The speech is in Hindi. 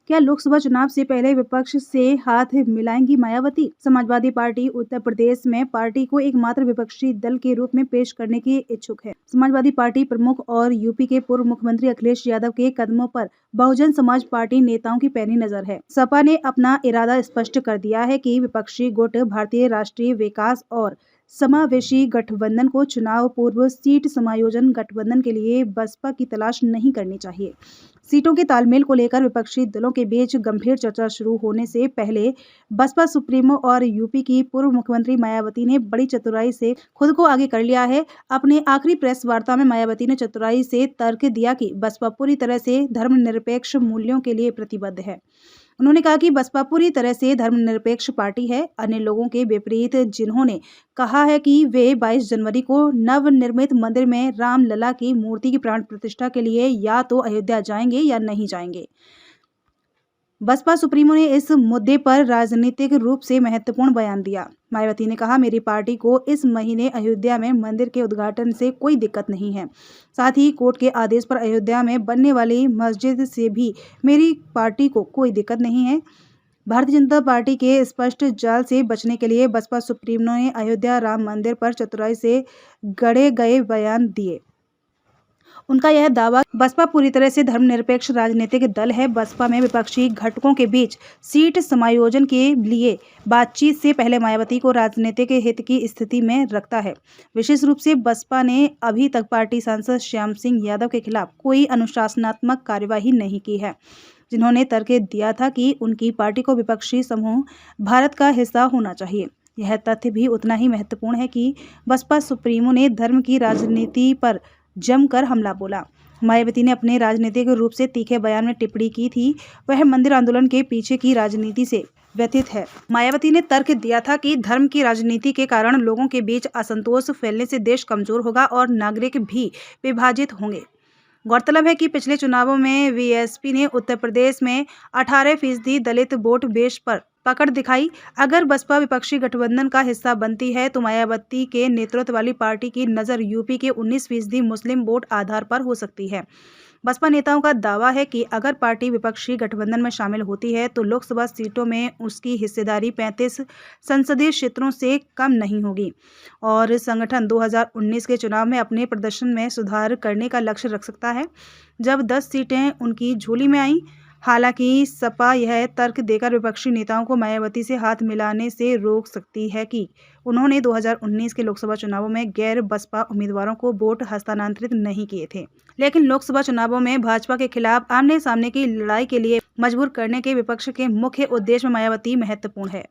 क्या लोकसभा चुनाव से पहले विपक्ष से हाथ मिलाएंगी मायावती? समाजवादी पार्टी उत्तर प्रदेश में पार्टी को एकमात्र विपक्षी दल के रूप में पेश करने की इच्छुक है। समाजवादी पार्टी प्रमुख और यूपी के पूर्व मुख्यमंत्री अखिलेश यादव के कदमों पर बहुजन समाज पार्टी नेताओं की पैनी नजर है। सपा ने अपना इरादा स्पष्ट कर दिया है कि विपक्षी गुट भारतीय राष्ट्रीय विकास और समावेशी गठबंधन को चुनाव पूर्व सीट समायोजन गठबंधन के लिए बसपा की तलाश नहीं करनी चाहिए। सीटों के तालमेल को लेकर विपक्षी दलों के बीच गंभीर चर्चा शुरू होने से पहले बसपा सुप्रीमो और यूपी की पूर्व मुख्यमंत्री मायावती ने बड़ी चतुराई से खुद को आगे कर लिया है। अपने आखिरी प्रेस वार्ता में मायावती ने चतुराई से तर्क दिया कि बसपा पूरी तरह से धर्मनिरपेक्ष मूल्यों के लिए प्रतिबद्ध है। उन्होंने कहा कि बसपा पूरी तरह से धर्मनिरपेक्ष पार्टी है, अन्य लोगों के विपरीत, जिन्होंने कहा है कि वे 22 जनवरी को नवनिर्मित मंदिर में रामलला की मूर्ति की प्राण प्रतिष्ठा के लिए या तो अयोध्या जाएंगे या नहीं जाएंगे। बसपा सुप्रीमो ने इस मुद्दे पर राजनीतिक रूप से महत्वपूर्ण बयान दिया। मायावती ने कहा, मेरी पार्टी को इस महीने अयोध्या में मंदिर के उद्घाटन से कोई दिक्कत नहीं है। साथ ही कोर्ट के आदेश पर अयोध्या में बनने वाली मस्जिद से भी मेरी पार्टी को कोई दिक्कत नहीं है। भारतीय जनता पार्टी के स्पष्ट जाल से बचने के लिए बसपा सुप्रीमो ने अयोध्या राम मंदिर पर चतुराई से गढ़े गए बयान दिए। उनका यह दावा, बसपा पूरी तरह से धर्मनिरपेक्ष राजनीतिक दल है। बसपा में विपक्षी घटकों के बीच सीट समायोजन के लिए बातचीत से पहले मायावती को राजनीतिक हित की स्थिति में रखता है। विशेष रूप से बसपा ने अभी तक पार्टी सांसद श्याम सिंह यादव के खिलाफ कोई अनुशासनात्मक कार्यवाही नहीं की है, जिन्होंने तर्क दिया था कि उनकी पार्टी को विपक्षी समूह भारत का हिस्सा होना चाहिए। यह तथ्य भी उतना ही महत्वपूर्ण है कि बसपा सुप्रीमो ने धर्म की राजनीति पर जमकर हमला बोला। मायावती ने अपने राजनीतिक रूप से तीखे बयान में टिप्पणी की थी, वह मंदिर आंदोलन के पीछे की राजनीति से व्यथित है। मायावती ने तर्क दिया था कि धर्म की राजनीति के कारण लोगों के बीच असंतोष फैलने से देश कमजोर होगा और नागरिक भी विभाजित होंगे। गौरतलब है कि पिछले चुनावों में वीएसपी ने उत्तर प्रदेश में 18% दलित वोट बेस पर पकड़ दिखाई। अगर बसपा विपक्षी गठबंधन का हिस्सा बनती है तो मायावती के नेतृत्व वाली पार्टी की नज़र यूपी के 19% मुस्लिम वोट आधार पर हो सकती है। बसपा नेताओं का दावा है कि अगर पार्टी विपक्षी गठबंधन में शामिल होती है तो लोकसभा सीटों में उसकी हिस्सेदारी 35 संसदीय क्षेत्रों से कम नहीं होगी और संगठन 2019 के चुनाव में अपने प्रदर्शन में सुधार करने का लक्ष्य रख सकता है, जब 10 सीटें उनकी झोली में आईं। हालांकि सपा यह तर्क देकर विपक्षी नेताओं को मायावती से हाथ मिलाने से रोक सकती है कि उन्होंने 2019 के लोकसभा चुनावों में गैर बसपा उम्मीदवारों को वोट हस्तांतरित नहीं किए थे, लेकिन लोकसभा चुनावों में भाजपा के खिलाफ आमने सामने की लड़ाई के लिए मजबूर करने के विपक्ष के मुख्य उद्देश्य में मायावती महत्वपूर्ण है।